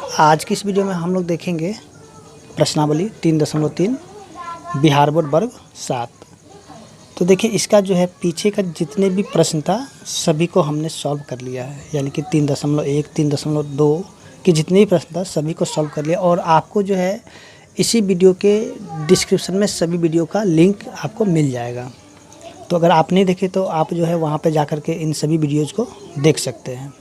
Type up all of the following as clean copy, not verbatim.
आज की इस वीडियो में हम लोग देखेंगे प्रश्नावली 3.3 बिहार बोर्ड वर्ग 7। तो देखिए इसका जो है पीछे का जितने भी प्रश्न था सभी को हमने सॉल्व कर लिया है, यानी कि 3.1 3.2 के जितने भी प्रश्न था सभी को सॉल्व कर लिया। और आपको जो है इसी वीडियो के डिस्क्रिप्शन में सभी वीडियो का लिंक आपको मिल जाएगा। तो अगर आप नहीं देखे तो आप जो है वहाँ पे जाकर के इन सभी वीडियोज़ को देख सकते हैं।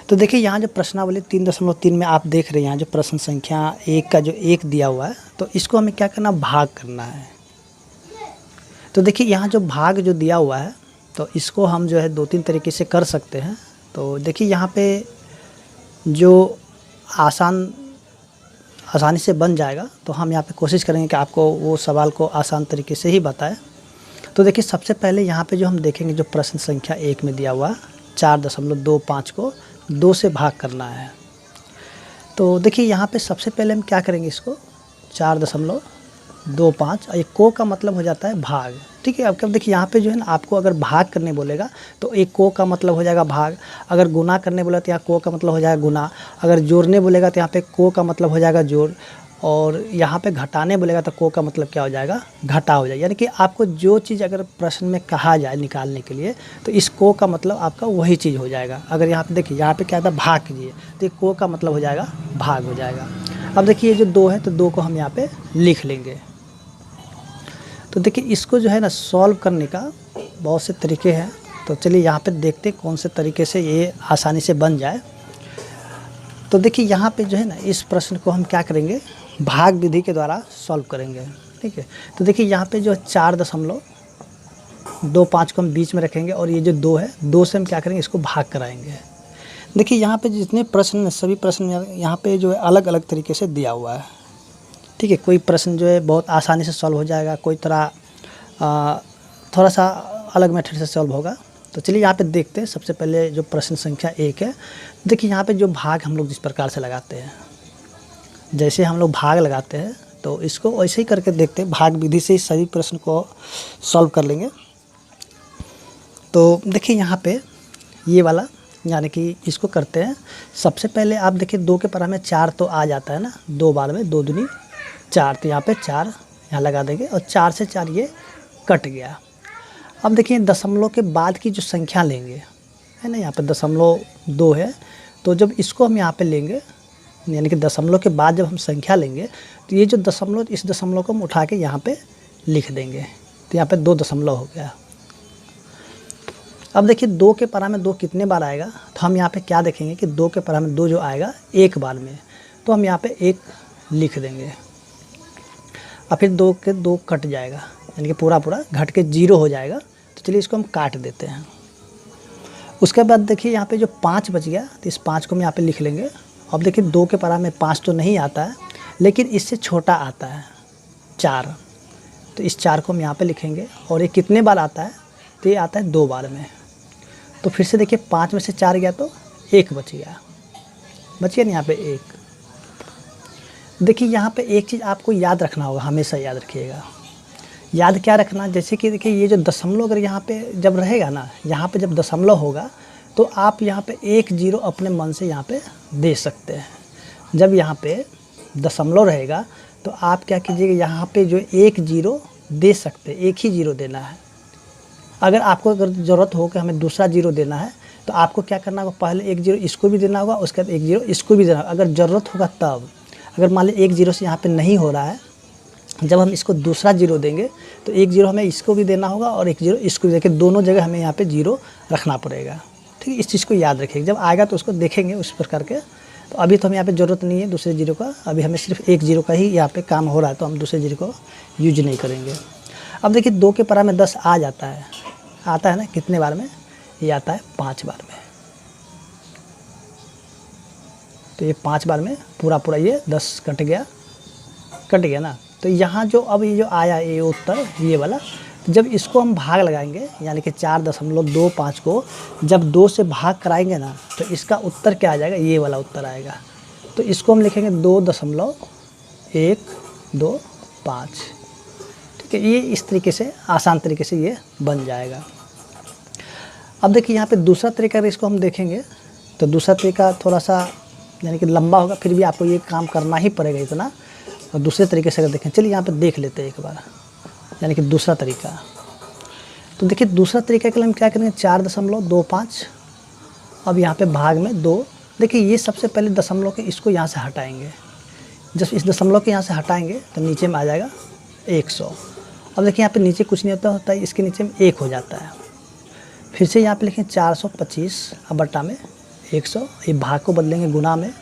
तो देखिए यहाँ जो प्रश्नावली 3.3 में आप देख रहे हैं, यहाँ जो प्रश्न संख्या 1 का जो 1 दिया हुआ है, तो इसको हमें क्या करना, भाग करना है। तो देखिए यहाँ जो भाग जो दिया हुआ है तो इसको हम जो है 2-3 तरीके से कर सकते हैं। तो देखिए यहाँ पे जो आसानी से बन जाएगा, तो हम यहाँ पे कोशिश करेंगे कि आपको वो सवाल को आसान तरीके से ही बताएं। तो देखिए सबसे पहले यहाँ पे जो हम देखेंगे जो प्रश्न संख्या 1 में दिया हुआ 4.25 को 2 से भाग करना है। तो देखिए यहाँ पे सबसे पहले हम क्या करेंगे, इसको 4.25 और एक को का मतलब हो जाता है भाग, ठीक है। अब देखिए यहाँ पे जो है ना, आपको अगर भाग करने बोलेगा तो एक को का मतलब हो जाएगा भाग, अगर गुना करने बोलेगा तो यहाँ को का मतलब हो जाएगा गुना, अगर जोड़ने बोलेगा तो यहाँ पे को का मतलब हो जाएगा जोड़, और यहाँ पे घटाने बोलेगा तो को का मतलब क्या हो जाएगा, घटा हो जाएगा। यानी कि आपको जो चीज़ अगर प्रश्न में कहा जाए निकालने के लिए तो इस को का मतलब आपका वही चीज़ हो जाएगा। अगर यहाँ पे देखिए यहाँ पे क्या था, भाग कीजिए, तो ये को का मतलब हो जाएगा भाग हो जाएगा। अब देखिए ये जो 2 है तो 2 को हम यहाँ पे लिख लेंगे। तो देखिए इसको जो है ना सॉल्व करने का बहुत से तरीके हैं। तो चलिए यहाँ पे देखते हैं कौन से तरीके से ये आसानी से बन जाए। तो देखिए यहाँ पे जो है ना, इस प्रश्न को हम क्या करेंगे, भाग विधि के द्वारा सॉल्व करेंगे, ठीक है। तो देखिए यहाँ पे जो 4.25 को हम बीच में रखेंगे और ये जो 2 है, 2 से हम क्या करेंगे, इसको भाग कराएंगे। देखिए यहाँ पे जितने प्रश्न हैं सभी प्रश्न यहाँ पे जो है अलग अलग तरीके से दिया हुआ है, ठीक है। कोई प्रश्न जो है बहुत आसानी से सॉल्व हो जाएगा, कोई थोड़ा सा अलग मेथड से सॉल्व होगा। तो चलिए यहाँ पे देखते हैं। सबसे पहले जो प्रश्न संख्या 1 है, देखिए यहाँ पे जो भाग हम लोग जिस प्रकार से लगाते हैं, जैसे हम लोग भाग लगाते हैं तो इसको वैसे ही करके देखते हैं। भाग विधि से ही सभी प्रश्न को सॉल्व कर लेंगे। तो देखिए यहाँ पे ये वाला, यानी कि इसको करते हैं। सबसे पहले आप देखिए 2 के परा में 4 तो आ जाता है ना, 2 बार में 2 दूनी 4, तो यहाँ पे 4 यहाँ लगा देंगे और 4 से 4 ये कट गया। अब देखिए दशमलव के बाद की जो संख्या लेंगे, है ना, यहाँ पे 0.2 है, तो जब इसको हम यहाँ पे लेंगे, यानी कि दशमलव के बाद जब हम संख्या लेंगे तो ये जो दशमलव, इस दशमलव को हम उठा के यहाँ पे लिख देंगे, तो यहाँ पे 2 दशमलव हो गया। अब देखिए 2 के परा में 2 कितने बार आएगा, तो हम यहाँ पे क्या देखेंगे कि 2 के परा में 2 जो आएगा एक बार में, तो हम यहाँ पे 1 लिख देंगे और फिर 2 के 2 कट जाएगा, यानी कि पूरा घट के 0 हो जाएगा। तो चलिए इसको हम काट देते हैं। उसके बाद देखिए यहाँ पे जो 5 बच गया, तो इस 5 को हम यहाँ पे लिख लेंगे। अब देखिए 2 के परा में 5 तो नहीं आता है, लेकिन इससे छोटा आता है 4, तो इस 4 को हम यहाँ पे लिखेंगे। और ये कितने बार आता है, तो ये आता है 2 बार में। तो फिर से देखिए 5 में से 4 गया तो 1 बच गया ना यहाँ पे 1। देखिए यहाँ पे एक चीज़ आपको याद रखना होगा, हमेशा याद रखिएगा। याद क्या रखना, जैसे कि देखिए ये जो दशमलव अगर यहाँ पे जब रहेगा ना, यहाँ पे जब दशमलव होगा तो आप यहाँ पे 1 0 अपने मन से यहाँ पे दे सकते हैं। जब यहाँ पे दशमलव रहेगा तो आप क्या कीजिएगा, यहाँ पे जो 1 0 दे सकते हैं, 1 ही 0 देना है। अगर आपको ज़रूरत हो कि हमें दूसरा 0 देना है तो आपको क्या करना होगा, पहले 1 0 इसको भी देना होगा, उसके बाद 1 0 इसको भी देना होगा, अगर ज़रूरत होगा तब। अगर मान लीजिए 1 0 से यहाँ पे नहीं हो रहा है, जब हम इसको दूसरा 0 देंगे तो 1 0 हमें इसको भी देना होगा और 1 0 इसको भी, देखिए दोनों जगह हमें यहाँ पे 0 रखना पड़ेगा, ठीक है। इस चीज़ को याद रखिएगा, जब आएगा तो उसको देखेंगे उस प्रकार के। तो अभी तो हमें यहाँ पे ज़रूरत नहीं है दूसरे 0 का, अभी हमें सिर्फ 1 0 का ही यहाँ पे काम हो रहा है, तो हम दूसरे 0 को यूज नहीं करेंगे। अब देखिए 2 के परा में 10 आ जाता है, आता है ना, कितने बार में, ये आता है 5 बार में। तो ये 5 बार में पूरा ये 10 कट गया ना। तो यहाँ जो अब ये जो आया ये उत्तर, ये वाला, जब इसको हम भाग लगाएंगे, यानी कि 4.25 को जब 2 से भाग कराएंगे ना, तो इसका उत्तर क्या आ जाएगा, ये वाला उत्तर आएगा। तो इसको हम लिखेंगे 2.125, ठीक है। ये इस तरीके से आसान तरीके से ये बन जाएगा। अब देखिए यहाँ पे दूसरा तरीका अगर इसको हम देखेंगे तो दूसरा तरीका थोड़ा सा यानी कि लंबा होगा, फिर भी आपको ये काम करना ही पड़ेगा इतना। और दूसरे तरीके से अगर देखें, चलिए यहाँ पे देख लेते हैं एक बार, यानी कि दूसरा तरीका। तो देखिए दूसरा तरीका के लिए हम क्या करेंगे, 4.25। अब यहाँ पे भाग में 2। देखिए ये सबसे पहले दशमलव के इसको यहाँ से हटाएंगे। जब इस दशमलव के यहाँ से हटाएंगे तो नीचे में आ जाएगा 100। अब देखिए यहाँ पे नीचे कुछ नहीं होता है, इसके नीचे में 1 हो जाता है। फिर से यहाँ पे लिखें 425 अब बट्टा में 100। ये भाग को बदलेंगे गुना में,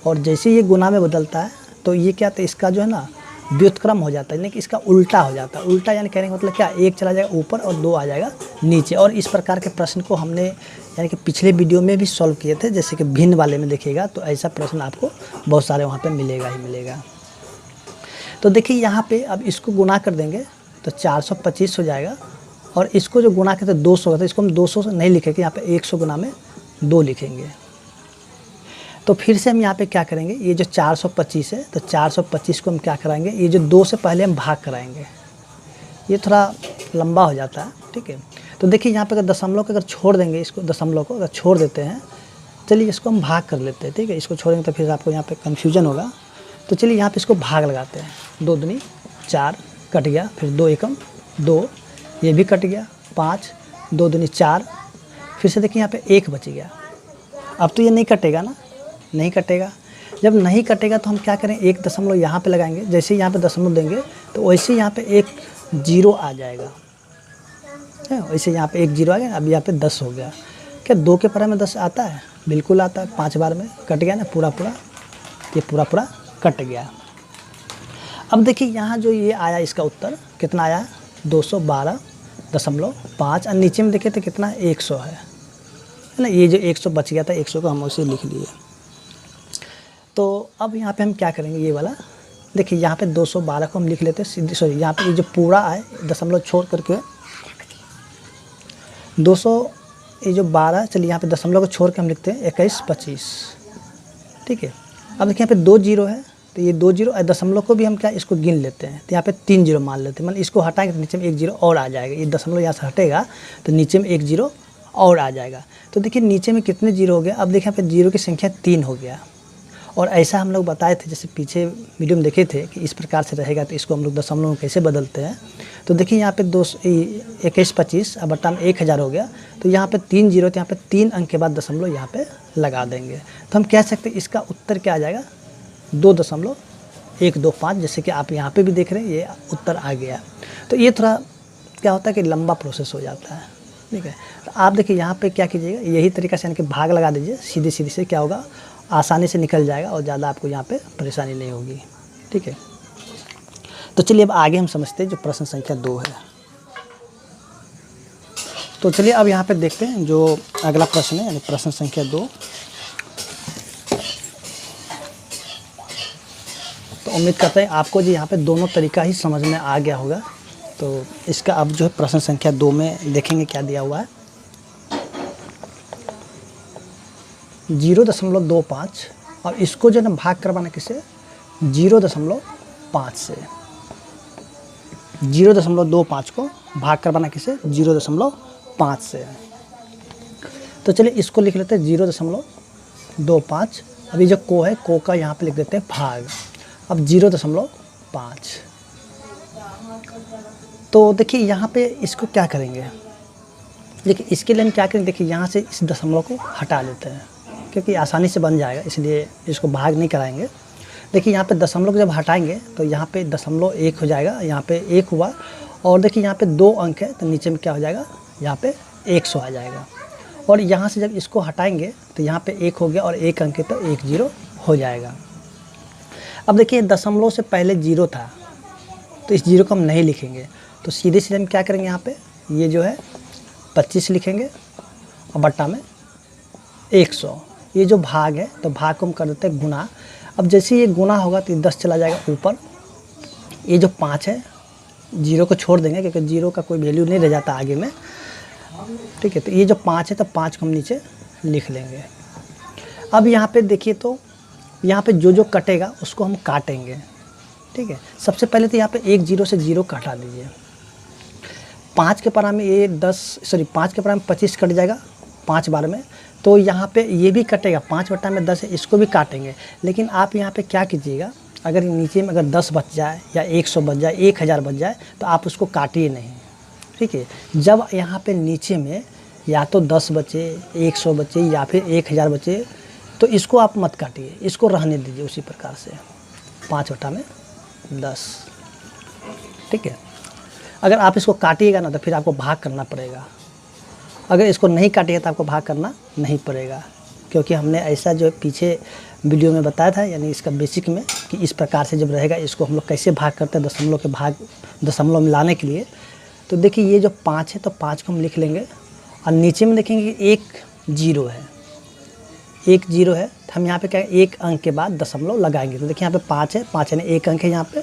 और जैसे ये गुना में बदलता है तो ये क्या था, इसका जो है ना व्युत्क्रम हो जाता है, यानी कि इसका उल्टा हो जाता है। उल्टा यानी कहने का मतलब क्या, 1 चला जाएगा ऊपर और 2 आ जाएगा नीचे। और इस प्रकार के प्रश्न को हमने यानी कि पिछले वीडियो में भी सॉल्व किए थे, जैसे कि भिन्न वाले में देखिएगा तो ऐसा प्रश्न आपको बहुत सारे वहाँ पे मिलेगा ही मिलेगा। तो देखिए यहाँ पे अब इसको गुना कर देंगे तो 425 हो जाएगा, और इसको जो गुना करते 200 होता है, इसको हम 200 से नहीं लिखेंगे, यहाँ पे 100 गुना में 2 लिखेंगे। तो फिर से हम यहाँ पे क्या करेंगे, ये जो 425 है तो 425 को हम क्या कराएंगे, ये जो 2 से पहले हम भाग कराएंगे। ये थोड़ा लंबा हो जाता है, ठीक है। तो देखिए यहाँ पे अगर दशमलव को अगर छोड़ देंगे, इसको दशमलव को अगर छोड़ देते हैं, चलिए इसको हम भाग कर लेते हैं, ठीक है। इसको छोड़ेंगे तो फिर आपको यहाँ पे कन्फ्यूजन होगा। तो चलिए यहाँ पे इसको भाग लगाते हैं। 2 दूनी 4 कट गया, फिर 2 एकम 2, ये भी कट गया 5, 2 दूनी 4, फिर से देखिए यहाँ पे 1 बच गया। अब तो ये नहीं कटेगा ना, नहीं कटेगा। जब नहीं कटेगा तो हम क्या करें, 1 दशमलव यहाँ पे लगाएंगे। जैसे यहाँ पे दशमलव देंगे तो वैसे यहाँ पे 1 0 आ जाएगा, है वैसे यहाँ पे 1 0 आ गया। अब यहाँ पे 10 हो गया। क्या 2 के परा में 10 आता है? बिल्कुल आता है। 5 बार में कट गया ना पूरा पूरा, ये पूरा पूरा कट गया। अब देखिए यहाँ जो ये आया, इसका उत्तर कितना आया, 212.5। और नीचे में देखिए तो कितना 100 है ना। ये जो 100 बच गया था, 100 को हम उसे लिख लिए। तो अब यहाँ पे हम क्या करेंगे, ये वाला देखिए यहाँ पे 212 को हम लिख लेते हैं सीधे। सॉरी, यहाँ पे ये जो पूरा आए दशमलव छोड़ करके 200, ये जो 12, चलिए यहाँ पे दशमलव को छोड़ के हम लिखते हैं 21-25, ठीक है। अब देखिए यहाँ पे 2 0 है, तो ये 2 0 दशमलव को भी हम क्या इसको गिन लेते हैं, तो यहाँ पे 3 0 मान लेते हैं। मतलब इसको हटाएंगे तो नीचे में 1 0 और आ जाएगा। ये दशमलव यहाँ से हटेगा तो नीचे में 1 0 और आ जाएगा। तो देखिए नीचे में कितने 0 हो गया। अब देखिए यहाँ पे 0 की संख्या 3 हो गया। और ऐसा हम लोग बताए थे, जैसे पीछे वीडियो में देखे थे कि इस प्रकार से रहेगा, तो इसको हम लोग दशमलव में कैसे बदलते हैं। तो देखिए यहाँ पे 21-25 अब बट्टा में 1000 हो गया। तो यहाँ पे 3 0, तो यहाँ पे 3 अंक के बाद दशमलव यहाँ पे लगा देंगे। तो हम कह सकते हैं इसका उत्तर क्या आ जाएगा, 2.125। जैसे कि आप यहाँ पे भी देख रहे हैं, ये उत्तर आ गया। तो ये थोड़ा क्या होता है कि लंबा प्रोसेस हो जाता है, ठीक है। तो आप देखिए यहाँ पे क्या कीजिएगा, यही तरीका से यानी कि भाग लगा दीजिए, सीधे सीधे से क्या होगा, आसानी से निकल जाएगा और ज़्यादा आपको यहाँ पे परेशानी नहीं होगी, ठीक है। तो चलिए अब आगे हम समझते हैं जो प्रश्न संख्या 2 है। तो चलिए अब यहाँ पे देखते हैं जो अगला प्रश्न है, यानी प्रश्न संख्या 2। तो उम्मीद करते हैं आपको जी यहाँ पे दोनों तरीका ही समझ में आ गया होगा। तो इसका अब जो है प्रश्न संख्या 2 में देखेंगे क्या दिया हुआ है। 0.25 और इसको जो है ना भाग करवाना किसे, 0.5 से। 0.25 को भाग करवाना किसे, 0.5 से। तो चलिए इसको लिख लेते हैं 0.25। अभी जो को है, को का यहाँ पे लिख देते हैं भाग। अब 0.5। तो देखिए यहाँ पे इसको क्या करेंगे, देखिए इसके लिए हम क्या करेंगे, देखिए यहाँ से इस दशमलव को हटा लेते हैं क्योंकि आसानी से बन जाएगा, इसलिए इसको भाग नहीं कराएंगे। देखिए यहाँ पे दशमलव को जब हटाएंगे तो यहाँ पे दशमलव 1 हो जाएगा, यहाँ पे 1 हुआ। और देखिए यहाँ पे 2 अंक है तो नीचे में क्या हो जाएगा, यहाँ पे 100 आ जाएगा। और यहाँ से जब इसको हटाएंगे तो यहाँ पे 1 हो गया और 1 अंक है तो 1 0 हो जाएगा। अब देखिए दशमलव से पहले 0 था तो इस 0 को हम नहीं लिखेंगे, तो सीधे सीधे हम क्या करेंगे, यहाँ पे ये जो है 25 लिखेंगे और बट्टा में 100। ये जो भाग है तो भाग को हम कर देते हैं गुना। अब जैसे ये गुना होगा तो ये 10 चला जाएगा ऊपर। ये जो 5 है, 0 को छोड़ देंगे क्योंकि 0 का कोई वैल्यू नहीं रह जाता आगे में, ठीक है। तो ये जो 5 है तो 5 को हम नीचे लिख लेंगे। अब यहाँ पे देखिए तो यहाँ पे जो जो कटेगा उसको हम काटेंगे, ठीक है। सबसे पहले तो यहाँ पे 1 0 से 0 काटा दीजिए। 5 के परा में ये 5 के परा में 25 कट जाएगा 5 बार में, तो यहाँ पे ये भी कटेगा, 5/10 है, इसको भी काटेंगे। लेकिन आप यहाँ पे क्या कीजिएगा, अगर नीचे में अगर 10 बच जाए या 100 बच जाए, 1000 बच जाए, तो आप उसको काटिए नहीं, ठीक है। जब यहाँ पे नीचे में या तो 10 बचे, 100 बचे या फिर 1000 बचे, तो इसको आप मत काटिए, इसको रहने दीजिए उसी प्रकार से 5/10, ठीक है। अगर आप इसको काटिएगा ना तो फिर आपको भाग करना पड़ेगा, अगर इसको नहीं काटिएगा तो आपको भाग करना नहीं पड़ेगा, क्योंकि हमने ऐसा जो पीछे वीडियो में बताया था, यानी इसका बेसिक में, कि इस प्रकार से जब रहेगा इसको हम लोग कैसे भाग करते हैं दशमलव मिलाने के लिए। तो देखिए ये जो 5 है तो 5 को हम लिख लेंगे, और नीचे में देखेंगे कि 1 0 है, 1 0 है, तो हम यहाँ पे क्या है, एक अंक के बाद दशमलव लगाएंगे। तो देखिए यहाँ पे 5 है, 5 यानी 1 अंक है यहाँ पे,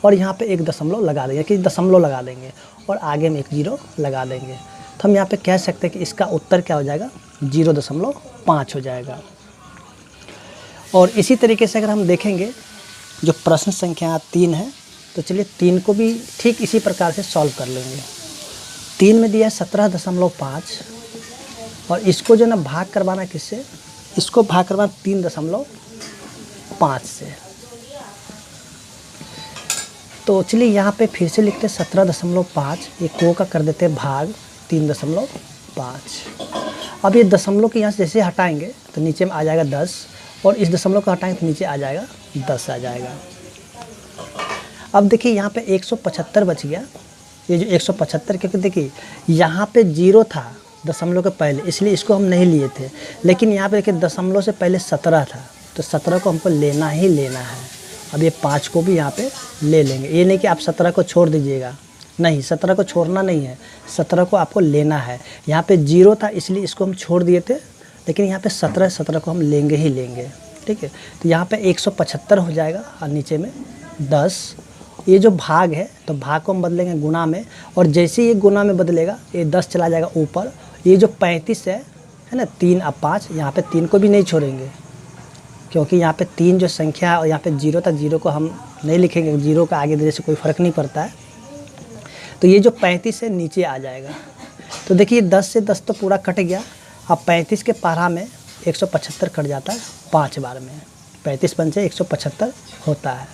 और यहाँ पे 1 दशमलव लगा देंगे, कि दशमलव लगा देंगे, और आगे में 1 0 लगा देंगे। तो हम यहाँ पे कह सकते हैं कि इसका उत्तर क्या हो जाएगा, 0.5 हो जाएगा। और इसी तरीके से अगर हम देखेंगे जो प्रश्न संख्या 3 है, तो चलिए 3 को भी ठीक इसी प्रकार से सॉल्व कर लेंगे। 3 में दिया है 17.5, और इसको जो ना भाग करवाना किससे, इसको भाग करवाना 3.5 से। तो चलिए यहाँ पे फिर से लिखते हैं 17.5, ये को का कर देते हैं भाग 3.5। अब ये दशमलव के यहाँ से जैसे हटाएंगे तो नीचे में आ जाएगा 10, और इस दशमलव को हटाएंगे तो नीचे आ जाएगा 10 आ जाएगा। अब देखिए यहाँ पे 175 बच गया, ये जो 175, क्योंकि देखिए यहाँ पे 0 था दशमलव के पहले, इसलिए इसको हम नहीं लिए थे। लेकिन यहाँ पे देखिए दशमलव से पहले 17 था, तो 17 को हमको लेना ही लेना है। अब ये 5 को भी यहाँ पे ले लेंगे, ये नहीं कि आप 17 को छोड़ दीजिएगा, नहीं, 17 को छोड़ना नहीं है, 17 को आपको लेना है। यहाँ पे 0 था इसलिए इसको हम छोड़ दिए थे, लेकिन यहाँ पे 17 को हम लेंगे ही लेंगे, ठीक है। तो यहाँ पे 175 हो जाएगा, और नीचे में 10। ये जो भाग है तो भाग को हम बदलेंगे गुना में, और जैसे ही ये गुना में बदलेगा ये 10 चला जाएगा ऊपर। ये जो 35 है ना, 3 और 5, यहाँ पे 3 को भी नहीं छोड़ेंगे, क्योंकि यहाँ पे 3 जो संख्या है और यहाँ पे 0 था, 0 को हम नहीं लिखेंगे, 0 का आगे देने से कोई फ़र्क नहीं पड़ता है। तो ये जो 35 है नीचे आ जाएगा। तो देखिए 10 से 10 तो पूरा कट गया। अब 35 के पारा में 175 कट जाता है 5 बार में, 35 पंचे 175 होता है।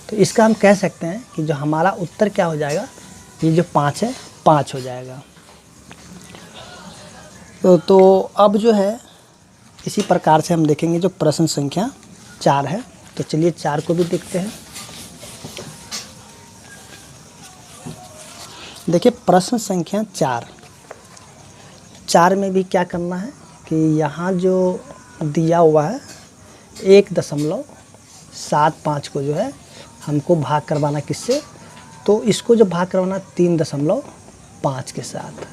तो इसका हम कह सकते हैं कि जो हमारा उत्तर क्या हो जाएगा, ये जो 5 है 5 हो जाएगा। तो अब जो है इसी प्रकार से हम देखेंगे जो प्रश्न संख्या 4 है। तो चलिए 4 को भी देखते हैं। देखिए प्रश्न संख्या 4 में भी क्या करना है कि यहाँ जो दिया हुआ है 1.75 को जो है हमको भाग करवाना किससे, तो इसको जो भाग करवाना 3.5 के साथ,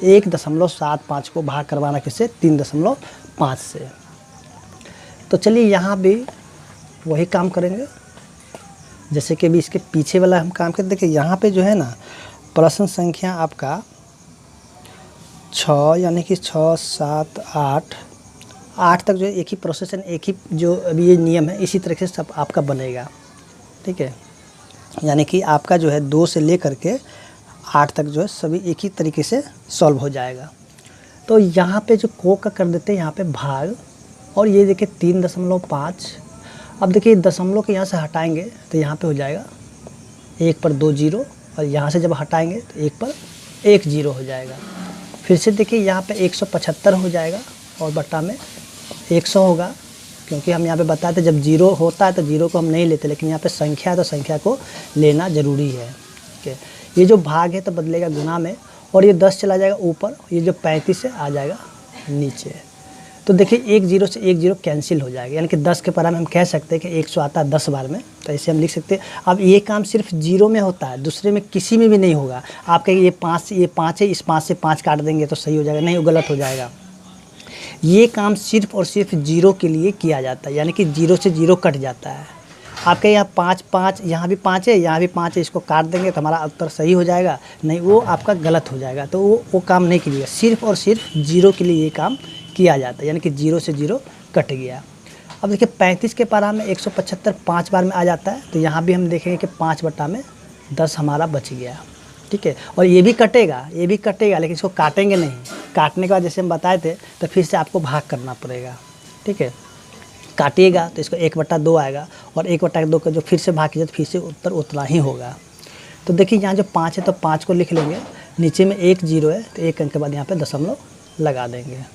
1.75 को भाग करवाना किससे, 3.5 से। तो चलिए यहाँ भी वही काम करेंगे जैसे कि अभी इसके पीछे वाला हम काम करते। देखिए यहाँ पे जो है ना प्रश्न संख्या आपका 6 यानी कि 6, 7, 8 तक जो है एक ही प्रोसेस है, एक ही जो अभी ये नियम है इसी तरह से सब आपका बनेगा, ठीक है। यानी कि आपका जो है 2 से लेकर के 8 तक जो है सभी एक ही तरीके से सॉल्व हो जाएगा। तो यहाँ पे जो को का कर देते हैं यहाँ पे भाग, और ये देखिए 3.5। अब देखिए दशमलव के यहाँ से हटाएंगे तो यहाँ पे हो जाएगा 1 पर 2 0, और यहाँ से जब हटाएंगे तो 1 पर 1 0 हो जाएगा। फिर से देखिए यहाँ पे 175 हो जाएगा, और बट्टा में 100 होगा, क्योंकि हम यहाँ पे बताए थे जब 0 होता है तो 0 को हम नहीं लेते, लेकिन यहाँ पे संख्या है तो संख्या को लेना ज़रूरी है, ठीक है। ये जो भाग है तो बदलेगा गुना में, और ये 10 चला जाएगा ऊपर, ये जो 35 है आ जाएगा नीचे। तो देखिए 1 0 से 1 0 कैंसिल हो जाएगा, यानी कि 10 के पारा में हम कह सकते हैं कि 100 आता है 10 बार में, तो ऐसे हम लिख सकते हैं। अब ये काम सिर्फ 0 में होता है, दूसरे में किसी में भी नहीं होगा। आप कहेंगे ये 5 है, इस 5 से 5 काट देंगे तो सही हो जाएगा, नहीं, वो गलत हो जाएगा। ये काम सिर्फ और सिर्फ 0 के लिए किया जाता है, यानी कि 0 से 0 कट जाता है। आपके यहाँ 5 5, यहाँ भी 5 है, यहाँ भी 5 है, इसको काट देंगे तो हमारा उत्तर सही हो जाएगा, नहीं वो आपका गलत हो जाएगा। तो वो काम नहीं कीजिएगा, सिर्फ और सिर्फ 0 के लिए ये काम किया जाता है, यानी कि 0 से 0 कट गया। अब देखिए 35 के पारा में 175 5 बार में आ जाता है, तो यहाँ भी हम देखेंगे कि 5/10 हमारा बच गया, ठीक है। और ये भी कटेगा, लेकिन इसको काटेंगे नहीं, काटने के बाद जैसे हम बताए थे तो फिर से आपको भाग करना पड़ेगा, ठीक है। काटिएगा तो इसको 1/2 आएगा और 1/2 का जो फिर से भाग कीजिए तो फिर से उत्तर उतना ही होगा। तो देखिए यहाँ जो 5 है तो 5 को लिख लेंगे, नीचे में 1 0 है तो 1 अंक के बाद यहाँ पे दशमलव लगा देंगे,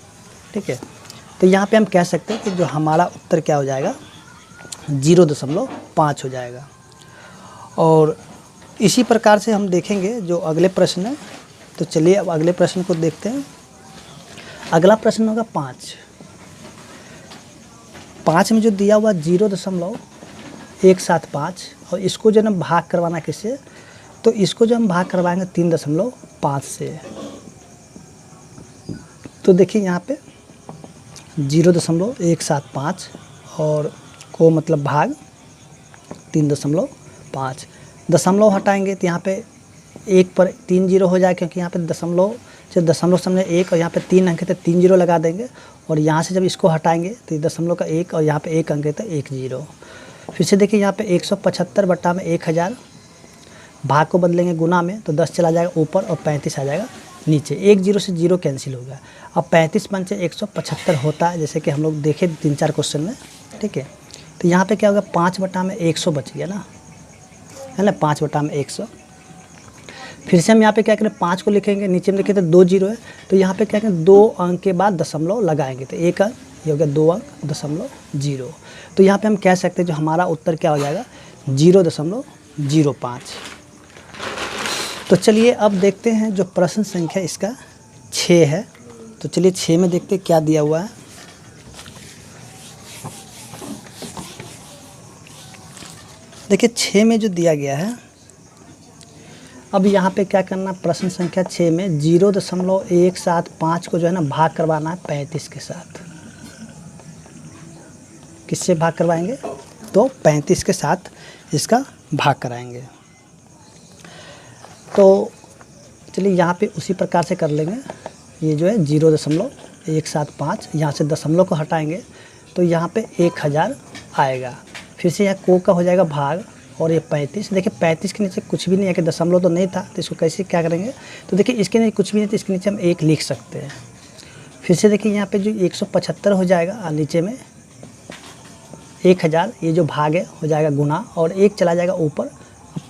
ठीक है। तो यहाँ पे हम कह सकते हैं कि जो हमारा उत्तर क्या हो जाएगा 0.5 हो जाएगा। और इसी प्रकार से हम देखेंगे जो अगले प्रश्न है। तो चलिए अब अगले प्रश्न को देखते हैं। अगला प्रश्न होगा 5 में जो दिया हुआ 0.175 और इसको जो हम भाग करवाना किससे, तो इसको जो हम भाग करवाएंगे 3.5 से। तो देखिए यहाँ पे 0.175 और को मतलब भाग 3.5, दशमलव हटाएंगे तो यहाँ पे 1 पर 3 0 हो जाए, क्योंकि यहाँ पे दशमलव से दशमलव सामने 1 और यहाँ पे 3 अंक है तो 3 0 लगा देंगे। और यहाँ से जब इसको हटाएंगे तो दशमलव का 1 और यहाँ पे 1 अंक है तो 1 0। फिर से देखिए यहाँ पे 175/1000, भाग को बदलेंगे गुना में तो 10 चला जाएगा ऊपर और 35 आ जाएगा नीचे। 1 0 से 0 कैंसिल हो गया। अब 35 पंचे 175 होता है, जैसे कि हम लोग देखे 3-4 क्वेश्चन में, ठीक है। तो यहाँ पे क्या होगा 5/100 बच गया ना, है ना, 5/100। फिर से हम यहाँ पे क्या करें 5 को लिखेंगे, नीचे में लिखे तो 2 0 है तो यहाँ पे क्या करें 2 अंक के बाद दशमलव लगाएंगे तो 1 अंक, ये हो गया 2 अंक 0.0। तो यहाँ पे हम कह सकते हैं जो हमारा उत्तर क्या हो जाएगा 0.05। तो चलिए अब देखते हैं जो प्रश्न संख्या इसका 6 है। तो चलिए 6 में देखते हैं क्या दिया हुआ है। देखिए 6 में जो दिया गया है, अब यहाँ पे क्या करना, प्रश्न संख्या 6 में 0.175 को जो है ना भाग करवाना है 35 के साथ। किससे भाग करवाएंगे, तो 35 के साथ इसका भाग कराएंगे। तो चलिए यहाँ पे उसी प्रकार से कर लेंगे। ये जो है 0.175, यहाँ से दशमलव को हटाएंगे तो यहाँ पे 1000 आएगा। फिर से यहाँ को का हो जाएगा भाग और ये 35। देखिए 35 के नीचे कुछ भी नहीं है कि दशमलव तो नहीं था, तो इसको कैसे क्या करेंगे, तो देखिए इसके नीचे कुछ भी नहीं तो इसके नीचे हम 1 लिख सकते हैं। फिर से देखिए यहाँ पे जो 175 हो जाएगा और नीचे में 1000, ये जो भाग है हो जाएगा गुना और 1 चला जाएगा ऊपर,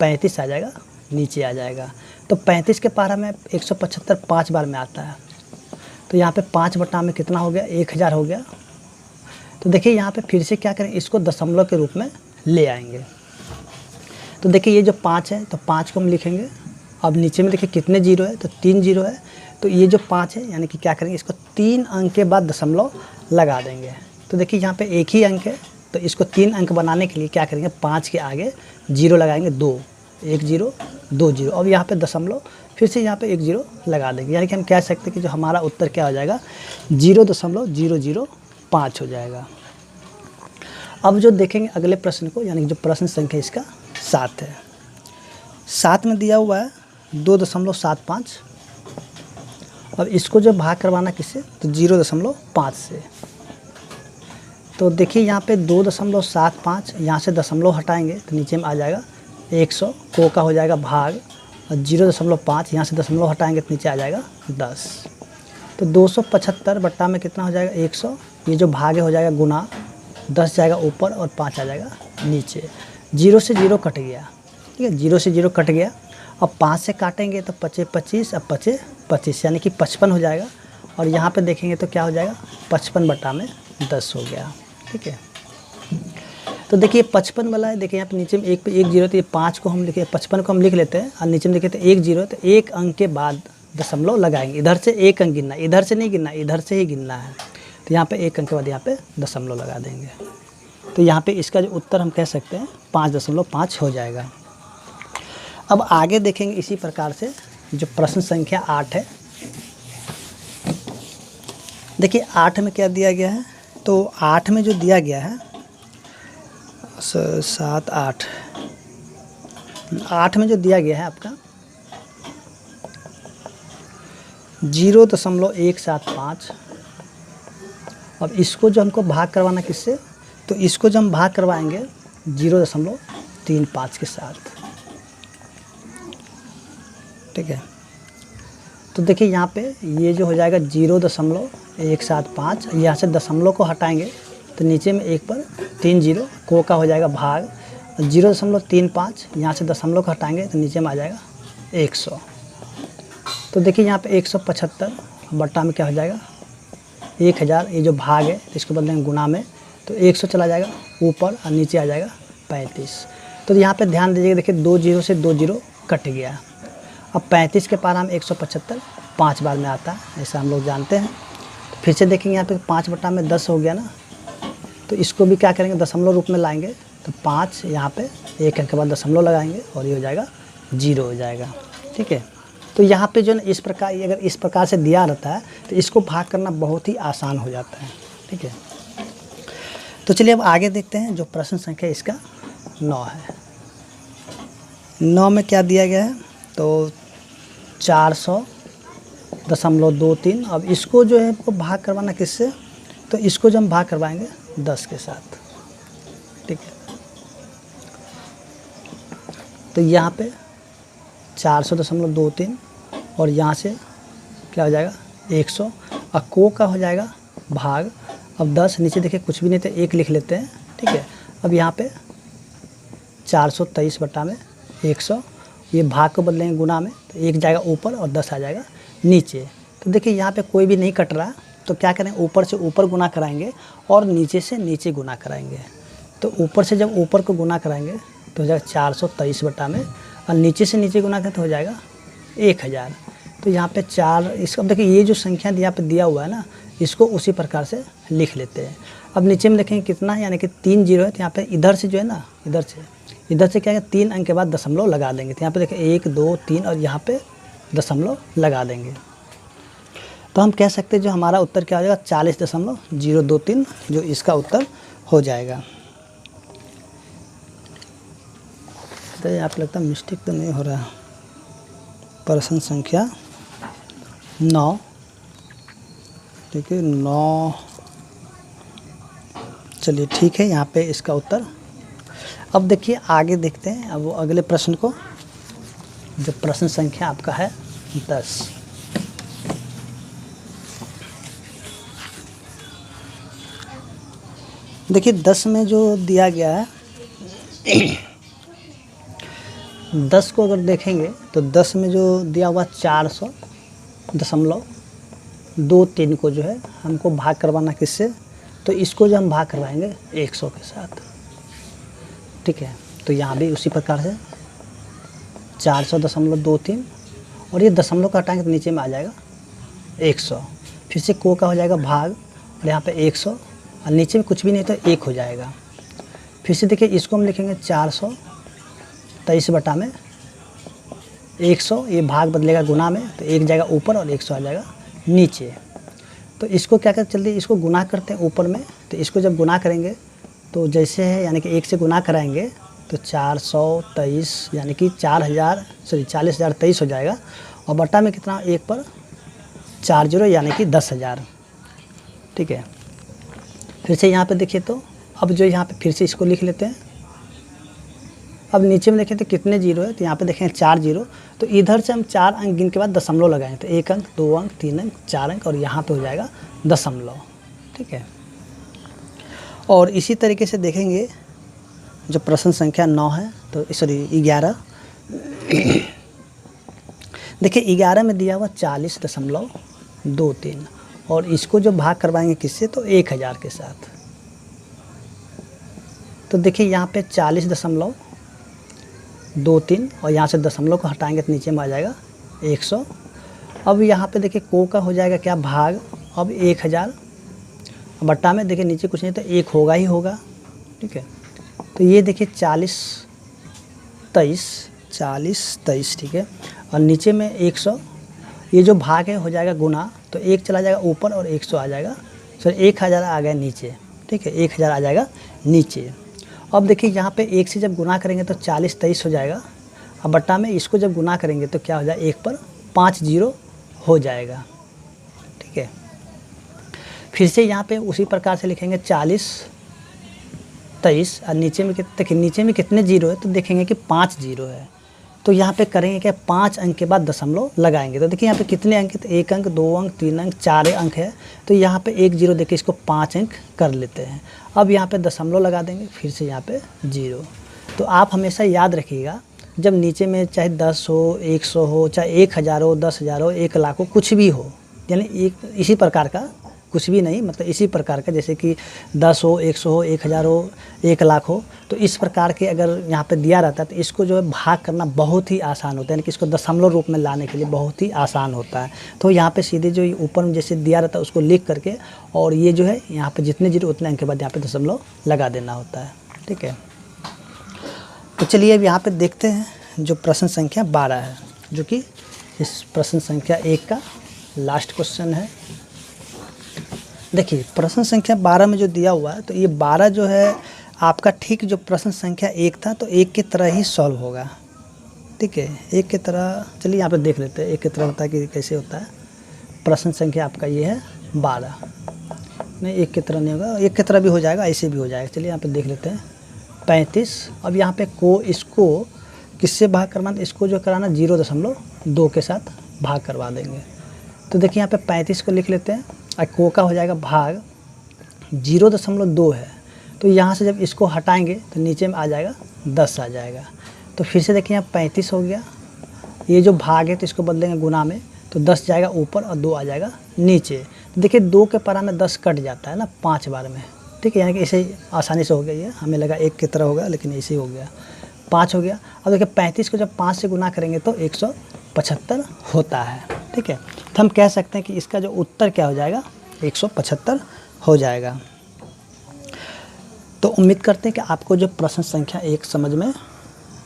35 आ जाएगा नीचे आ जाएगा। तो 35 के पारा में 175 5 बार में आता है, तो यहाँ पे 5 में कितना हो गया 1000 हो गया। तो देखिए यहाँ पे फिर से क्या करें, इसको दशमलव के रूप में ले आएंगे। तो देखिए ये जो 5 है तो 5 को हम लिखेंगे। अब नीचे में देखिए कितने 0 है, तो 3 0 है। तो ये जो 5 है यानी कि क्या करेंगे, इसको 3 अंक के बाद दशमलव लगा देंगे। तो देखिए यहाँ पे एक ही अंक है तो इसको 3 अंक बनाने के लिए क्या करेंगे, 5 के आगे 0 लगाएंगे, 2 1 0 2 0। अब यहाँ पे दशमलव फिर से यहाँ पे 1 0 लगा देंगे, यानी कि हम कह सकते हैं कि जो हमारा उत्तर क्या हो जाएगा 0.005 हो जाएगा। अब जो देखेंगे अगले प्रश्न को, यानी कि जो प्रश्न संख्या इसका 7 है। 7 में दिया हुआ है 2.75। अब इसको जो भाग करवाना किससे, तो 0.5 से। तो देखिए यहाँ पे 2.75, यहाँ से दशमलव हटाएंगे तो नीचे में आ जाएगा 100, को का हो जाएगा भाग और 0.5, यहाँ से दशमलव हटाएंगे तो नीचे आ जाएगा 10। तो 275 में कितना हो जाएगा 100, ये जो भाग है हो जाएगा गुना, 10 जाएगा ऊपर और 5 आ जाएगा नीचे। 0 से 0 कट गया, ठीक है, 0 से 0 कट गया। अब 5 से काटेंगे तो 25 25, अब 25 25 यानी कि 55 हो जाएगा। और यहाँ पे देखेंगे तो क्या हो जाएगा 55/10 हो गया, ठीक है। तो देखिए 55 वाला है, देखिए यहाँ पे नीचे में 1 पे 1 0, तो ये 5 को हम लिखे, 55 को हम लिख लेते हैं और नीचे में देखें तो 1 0 है तो 1 अंक के बाद दशमलव लगाएंगे। इधर से 1 अंक गिनना, इधर से नहीं गिनना, इधर से ही गिनना है। तो यहाँ पे 1 अंक के बाद यहाँ पे दशमलव लगा देंगे। तो यहाँ पे इसका जो उत्तर हम कह सकते हैं 5.5 हो जाएगा। अब आगे देखेंगे इसी प्रकार से जो प्रश्न संख्या 8 है। देखिए 8 में क्या दिया गया है, तो 8 में जो दिया गया है 7 8 में जो दिया गया है आपका 0.175। अब इसको जो हमको भाग करवाना किससे, तो इसको जो हम भाग करवाएंगे 0.35 के साथ, ठीक है। तो देखिए यहाँ पे ये जो हो जाएगा 0.175, यहाँ से दशमलव को हटाएंगे तो नीचे में 1 पर 3 जीरो, को का हो जाएगा भाग 0.35, यहाँ से दशमलव को हटाएंगे तो नीचे में आ जाएगा 100। तो देखिए यहाँ पे 175 बट्टा में क्या हो जाएगा 1000, ये जो भाग है इसको बदलेंगे गुना में तो 100 चला जाएगा ऊपर और नीचे आ जाएगा 35। तो यहाँ पे ध्यान दीजिएगा, देखिए 2 जीरो से 2 जीरो कट गया। अब 35 के पारा में 175 5 बार में आता है, ऐसा हम लोग जानते हैं। तो फिर से देखेंगे यहाँ पे 5 बटा में 10 हो गया ना, तो इसको भी क्या करेंगे दशमलव रूप में लाएंगे तो 5 यहाँ पे 1 के बाद दशमलव लगाएंगे और ये हो जाएगा 0 हो जाएगा। ठीक है, तो यहाँ पे जो है इस प्रकार, अगर इस प्रकार से दिया रहता है तो इसको भाग करना बहुत ही आसान हो जाता है। ठीक है, तो चलिए अब आगे देखते हैं। जो प्रश्न संख्या इसका 9 है। 9 में क्या दिया गया है, तो 400.23। अब इसको जो है वो भाग करवाना किससे, तो इसको जो हम भाग करवाएंगे 10 के साथ। ठीक है, तो यहाँ पे 400.23 और यहाँ से क्या हो जाएगा 100 और को का हो जाएगा भाग। अब 10 नीचे देखिए कुछ भी नहीं तो 1 लिख लेते हैं। ठीक है, अब यहाँ पे 423 बटा में 100, ये भाग को बदलेंगे गुना में तो 1 जाएगा ऊपर और 10 आ जाएगा नीचे। तो देखिए यहाँ पे कोई भी नहीं कट रहा, तो क्या करेंगे ऊपर से ऊपर गुना कराएंगे और नीचे से नीचे गुना कराएंगे। तो ऊपर से जब ऊपर को गुना कराएंगे तो हो जाएगा 423 बटा में, और नीचे से नीचे गुना करें तो हो जाएगा 1000। तो यहाँ पे 4, इसको देखिए ये जो संख्या यहाँ पे दिया हुआ है ना, इसको उसी प्रकार से लिख लेते हैं। अब नीचे में देखेंगे कितना है, यानी कि 3 जीरो है, तो यहाँ पे इधर से जो है ना, इधर से क्या है 3 अंक के बाद दशमलव लगा देंगे। तो यहाँ पे देखिए 1 2 3 और यहाँ पे दशमलव लगा देंगे। तो हम कह सकते हैं जो हमारा उत्तर क्या हो जाएगा 40.023, जो इसका उत्तर हो जाएगा। तो यहाँ पे लगता है मिस्टेक तो नहीं हो रहा है। प्रश्न संख्या 9, ठीक है 9, चलिए ठीक है, यहाँ पे इसका उत्तर। अब देखिए आगे देखते हैं अब वो अगले प्रश्न को, जो प्रश्न संख्या आपका है 10। देखिए 10 में जो दिया गया है 10 को अगर देखेंगे तो 10 में जो दिया हुआ 400.23 को जो है हमको भाग करवाना किससे, तो इसको जो हम भाग करवाएंगे 100 के साथ। ठीक है, तो यहाँ भी उसी प्रकार से 400.23 और ये दशमलव का हटाएंगे तो नीचे में आ जाएगा 100। फिर से को का हो जाएगा भाग और यहाँ पे 100 और नीचे में कुछ भी नहीं तो 1 हो जाएगा। फिर से देखिए इसको हम लिखेंगे 423 बटा में 100, ये भाग बदलेगा गुना में तो 1 जाएगा ऊपर और 100 आ जाएगा नीचे। तो इसको क्या करते जल्दी इसको गुना करते हैं ऊपर में, तो इसको जब गुना करेंगे तो जैसे है यानी कि 1 से गुना कराएंगे तो 423 यानी कि 40,023 हो जाएगा और बटा में कितना 1 पर 4 जीरो यानी कि 10,000। ठीक है, फिर से यहाँ पे देखिए तो अब जो यहाँ पे फिर से इसको लिख लेते हैं। अब नीचे में देखें तो कितने जीरो है, तो यहाँ पे देखें 4 जीरो, तो इधर से हम 4 अंक गिन के बाद दशमलव लगाएंगे तो 1 अंक 2 अंक 3 अंक 4 अंक और यहाँ पे हो जाएगा दशमलव। ठीक है, और इसी तरीके से देखेंगे जो प्रश्न संख्या 9 है, तो सॉरी 11 देखिए 11 में दिया हुआ 40.23 और इसको जो भाग करवाएंगे किससे, तो 1000 के साथ। तो देखिए यहाँ पे 40.23 और यहाँ से दशमलव को हटाएंगे तो नीचे में आ जाएगा 100। अब यहाँ पे देखिए को का हो जाएगा क्या भाग, अब 1000 बट्टा में देखिए नीचे कुछ नहीं तो 1 होगा ही होगा। ठीक है, तो ये देखिए 4023 ठीक है, और नीचे में 100, ये जो भाग है हो जाएगा गुना तो 1 चला जाएगा ऊपर और 100 आ जाएगा, सॉरी 1000 आ गया नीचे। ठीक है, 1000 आ जाएगा नीचे। अब देखिए यहाँ पे 1 से जब गुना करेंगे तो 4023 हो जाएगा, अब बट्टा में इसको जब गुना करेंगे तो क्या हो जाएगा 1 पर 5 जीरो हो जाएगा। ठीक है, फिर से यहाँ पे उसी प्रकार से लिखेंगे 4023 और नीचे में कितने जीरो है, तो देखेंगे कि 5 जीरो है। तो यहाँ पे करेंगे क्या, 5 अंक के बाद दशमलव लगाएंगे। तो देखिए यहाँ पे कितने अंक है, तो 1 अंक, 2 अंक, 3 अंक, 4 अंक है। तो यहाँ पे 1 0 देके इसको 5 अंक कर लेते हैं। अब यहाँ पे दशमलव लगा देंगे, फिर से यहाँ पे 0। तो आप हमेशा याद रखिएगा, जब नीचे में चाहे 10 हो, 100 हो, चाहे 1000 हो, 10,000 हो, 1 लाख हो, कुछ भी हो, यानी एक इसी प्रकार का, कुछ भी नहीं मतलब इसी प्रकार का, जैसे कि 10 हो, 100 हो, 1000 हो, 1 लाख हो, तो इस प्रकार के अगर यहाँ पे दिया रहता है तो इसको जो है भाग करना बहुत ही आसान होता है, यानी कि इसको दशमलव रूप में लाने के लिए बहुत ही आसान होता है। तो यहाँ पे सीधे जो ऊपर में जैसे दिया रहता है उसको लिख करके, और ये जो है यहाँ पे जितने जीरो उतने अंक के बाद यहाँ पे दशमलव लगा देना होता है। ठीक है, तो चलिए अब यहाँ पे देखते हैं जो प्रश्न संख्या 12 है, जो कि इस प्रश्न संख्या 1 का लास्ट क्वेश्चन है। देखिए प्रश्न संख्या 12 में जो दिया हुआ है, तो ये 12 जो है आपका ठीक जो प्रश्न संख्या 1 था, तो 1 की तरह ही सॉल्व होगा। ठीक है, 1 की तरह, चलिए यहाँ पे देख लेते हैं 1 की तरह होता है कि कैसे होता है। प्रश्न संख्या आपका ये है 12, नहीं 1 की तरह नहीं होगा, 1 की तरह भी हो जाएगा, ऐसे भी हो जाएगा। चलिए यहाँ पे देख लेते हैं 35। अब यहाँ पे इसको किससे भाग करवाना, इसको जो कराना 0.2 के साथ भाग करवा देंगे। तो देखिए यहाँ पे 35 को लिख लेते हैं, और को का हो जाएगा भाग 0.2 है, तो यहाँ से जब इसको हटाएंगे तो नीचे में आ जाएगा 10 आ जाएगा। तो फिर से देखिए यहाँ 35 हो गया, ये जो भाग है तो इसको बदलेंगे गुना में, तो 10 जाएगा ऊपर और 2 आ जाएगा नीचे। तो देखिए 2 के परा में 10 कट जाता है ना 5 बार में। ठीक है, यानी कि ऐसे आसानी से हो गया, ये हमें लगा 1 की तरह होगा, लेकिन ऐसे ही हो गया, 5 हो गया। अब देखिए 35 को जब 5 से गुना करेंगे तो 175 होता है। ठीक है, तो हम कह सकते हैं कि इसका जो उत्तर क्या हो जाएगा, 175 हो जाएगा। तो उम्मीद करते हैं कि आपको जो प्रश्न संख्या 1 समझ में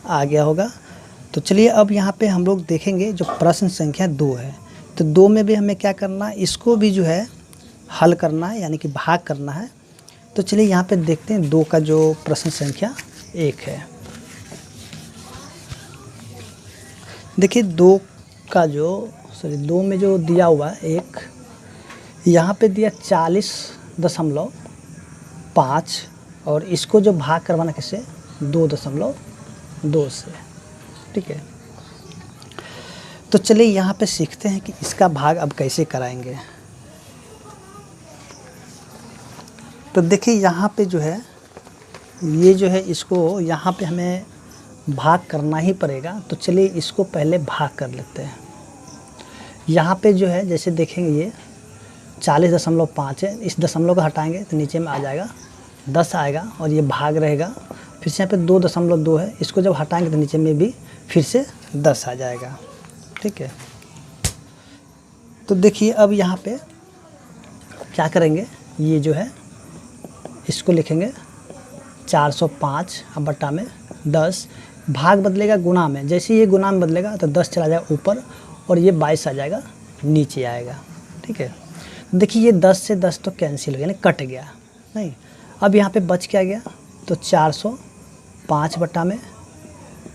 आ गया होगा। तो चलिए अब यहाँ पे हम लोग देखेंगे जो प्रश्न संख्या 2 है। तो 2 में भी हमें क्या करना है, इसको भी जो है हल करना है, यानी कि भाग करना है। तो चलिए यहाँ पे देखते हैं 2 का जो प्रश्न संख्या 1 है। देखिए 2 का जो 2 में जो दिया हुआ है 1, यहाँ पे दिया 40.5, और इसको जो भाग करवाना किससे, 2.2 से। ठीक है, तो चलिए यहाँ पे सीखते हैं कि इसका भाग अब कैसे कराएंगे। तो देखिए यहाँ पे जो है, ये जो है इसको यहाँ पे हमें भाग करना ही पड़ेगा। तो चलिए इसको पहले भाग कर लेते हैं। यहाँ पे जो है जैसे देखेंगे ये 40.5 है, इस दशमलव को हटाएंगे तो नीचे में आ जाएगा 10 आएगा, और ये भाग रहेगा। फिर से यहाँ पे 2.2 है, इसको जब हटाएंगे तो नीचे में भी फिर से 10 आ जाएगा। ठीक है, तो देखिए अब यहाँ पे क्या करेंगे, ये जो है इसको लिखेंगे 405 अब बट्टा में 10, भाग बदलेगा गुना में, जैसे ये गुना में बदलेगा तो 10 चला जाएगा ऊपर, और ये 22 आ जाएगा नीचे आएगा। ठीक है, देखिए ये 10 से 10 तो कैंसिल हो गया, यानी कट गया नहीं। अब यहाँ पे बच क्या गया, तो 405 बट्टा में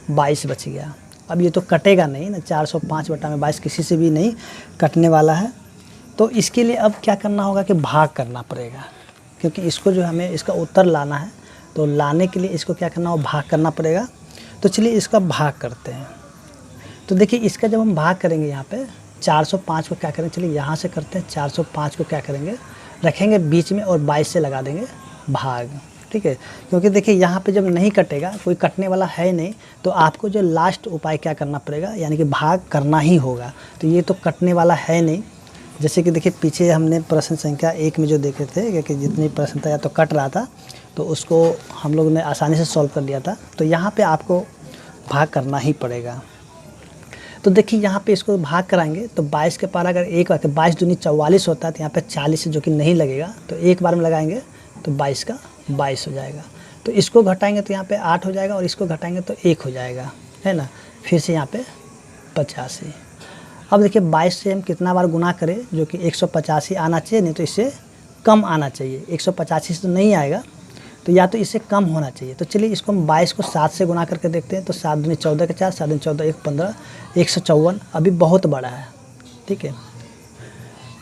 22 बच गया। अब ये तो कटेगा नहीं ना, 405 बट्टा में 22 किसी से भी नहीं कटने वाला है। तो इसके लिए अब क्या करना होगा कि भाग करना पड़ेगा, क्योंकि इसको जो हमें इसका उत्तर लाना है, तो लाने के लिए इसको क्या करना हो, भाग करना पड़ेगा। तो चलिए इसका भाग करते हैं। तो देखिए इसका जब हम भाग करेंगे यहाँ पे 405 को क्या करेंगे, चलिए यहाँ से करते हैं। 405 को क्या करेंगे, रखेंगे बीच में और 22 से लगा देंगे भाग। ठीक है, क्योंकि देखिए यहाँ पे जब नहीं कटेगा, कोई कटने वाला है नहीं, तो आपको जो लास्ट उपाय क्या करना पड़ेगा, यानी कि भाग करना ही होगा। तो ये तो कटने वाला है नहीं, जैसे कि देखिए पीछे हमने प्रश्न संख्या 1 में जो देखे थे कि जितनी प्रश्न था या तो कट रहा था, तो उसको हम लोग ने आसानी से सॉल्व कर लिया था। तो यहाँ पे आपको भाग करना ही पड़ेगा। तो देखिए यहाँ पे इसको भाग कराएंगे तो 22 के पार अगर एक बार 22 दूनी 44 होता है, तो यहाँ पे 40 जो कि नहीं लगेगा, तो एक बार में लगाएंगे तो 22 का 22 हो जाएगा। तो इसको घटाएंगे तो यहाँ पे 8 हो जाएगा, और इसको घटाएंगे तो 1 हो जाएगा, है ना। फिर से यहाँ पे 85। अब देखिए 22 से हम कितना बार गुना करें, जो कि 185 आना चाहिए, नहीं तो इससे कम आना चाहिए। 185 से तो नहीं आएगा, तो या तो इससे कम होना चाहिए। तो चलिए इसको हम 22 को 7 से गुना करके देखते हैं। तो 7 दूनी 14 के 4, 7 दूनी 14 1 15, 154 अभी बहुत बड़ा है। ठीक है,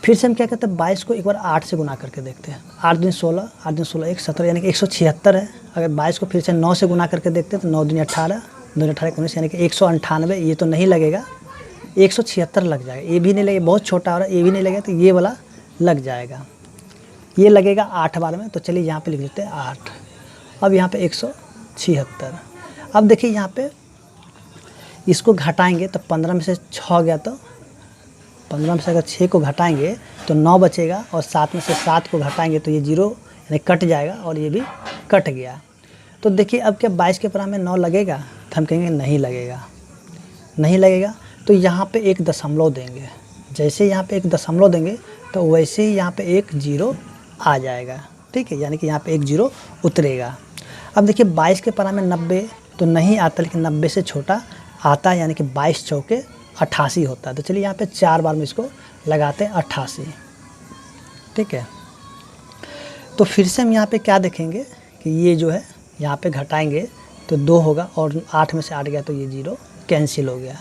फिर से हम क्या करते हैं, 22 को एक बार 8 से गुना करके देखते हैं। 8 दूनी 16, 8 दूनी 16 1 17, यानी कि 176 है। अगर 22 को फिर से 9 से गुना करके देखते हैं तो 9 दूनी 18, 2 18 19 यानी कि 198, ये तो नहीं लगेगा, 176 लग जाएगा, ये भी नहीं लगेगा, बहुत छोटा हो रहा है, ये भी नहीं लगेगा, तो ये वाला लग जाएगा, ये लगेगा 8 बार में। तो चलिए यहाँ पे लिख लेते हैं 8। अब यहाँ पे 176। अब देखिए यहाँ पे इसको घटाएंगे तो 15 में से 6 गया, तो 15 में से अगर 6 को घटाएंगे तो 9 बचेगा, और 7 में से 7 को घटाएंगे तो ये 0 यानी कट जाएगा, और ये भी कट गया। तो देखिए अब क्या 22 के परां में 9 लगेगा, तो हम कहेंगे नहीं लगेगा, नहीं लगेगा। तो यहाँ पे एक दशमलव देंगे, जैसे यहाँ पे एक दशमलव देंगे तो वैसे ही यहाँ पे एक 0 आ जाएगा, ठीक है, यानी कि यहाँ पे एक 0 उतरेगा। अब देखिए 22 के परां में 90 तो नहीं आता, लेकिन 90 से छोटा आता है, यानी कि 22 चौके 88 होता है। तो चलिए यहाँ पे 4 बार में इसको लगाते हैं 88, ठीक है। तो फिर से हम यहाँ पे क्या देखेंगे कि ये जो है यहाँ पे घटाएंगे तो 2 होगा, और 8 में से 8 गया तो ये 0 कैंसिल हो गया।